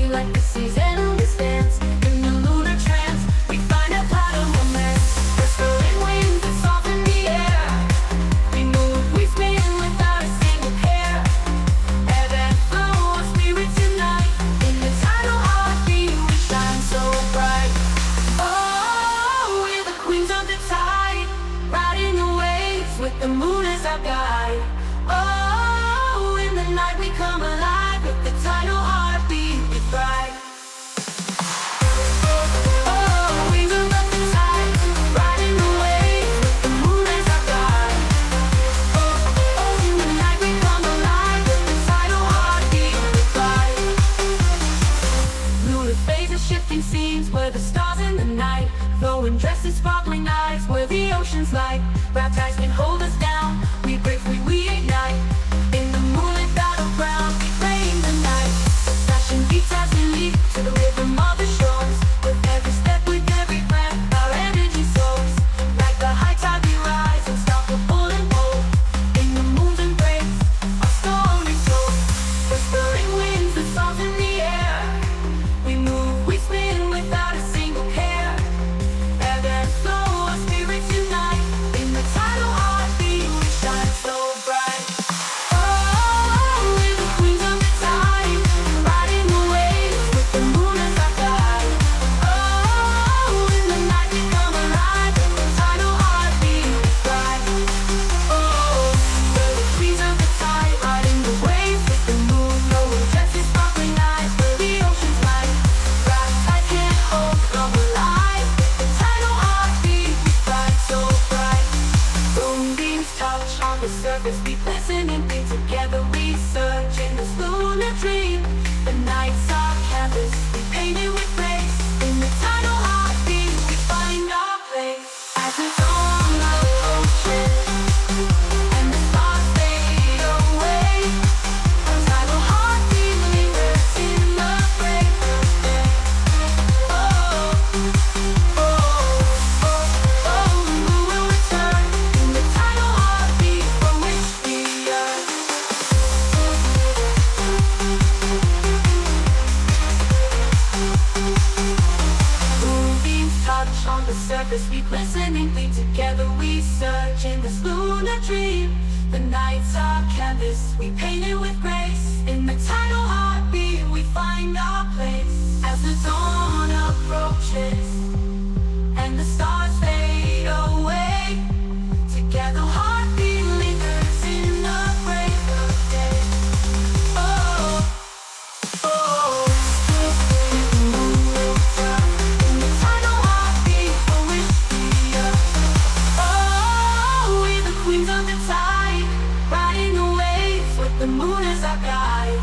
we like to seize endless dance. In the lunar trance, we find a tidal romance. Whispering winds that soften the air. We move, we spin without a single care. Ebb and flow, our spirits unite. In the tidal heartbeat, we shine so bright. Oh, we're the queens of the tide, riding the waves with the moon as our guide. Oh, in the night we come alive with the tidal heartbeat we thrive. Oh, wings of the tide, riding the waves with the moon as our guide. Oh, in the night we come alive with the tidal heartbeat we thrive. Lunar phases, shifting scenes where the stars in the night, flowing dresses, sparkling eyes where the ocean's light. Baptized can hold us down, we break free, we ignite. In the moonlit battleground, we claim the night. Smashing beats as we leap to the rhythm of the shores. With every step, with every breath, our energy soars. Like the high tide we rise, unstoppable and bold. In the moon's embrace, our story told. Whispering winds that soften the air. We move, we spin without a single care. Ebb and flow, our spirits unite. In the tidal heartbeat, we shine so bright. Oh, we're the queens of the tide, riding the waves with the moon as our guide. Oh, in the night we come alive with the tidal heartbeat we thrive. Oh, we're the queens of the tide, riding the waves with the moon, glowing dresses, sparkling eyes where the ocean's light. Bright I can't hold, come alive with the tidal heartbeat we thrive so bright. Moonbeams touch on the surface, we listen and think together, we search in this lunar dream. The night's our canvas, we paint it with grace. In the tidal heartbeat, we find our place. As the dawn approaches and the stars fade away, our tidal heartbeat lingers in the break of day. Oh, oh, oh, oh, we will return in the tidal heartbeat from which we yearn. Moonbeams touch on the surface, we glisten and gleam together, we search in this lunar dream. The night's our canvas, we paint it with grace. In the tidal heartbeat, we find our place. As the dawn approaches and the stars fade away, together heartbeat lingers in the break of day. Oh, oh, in the tidal heartbeat for which we yearn. Oh, we're the queens of the tide, riding the waves with the moon as our guide.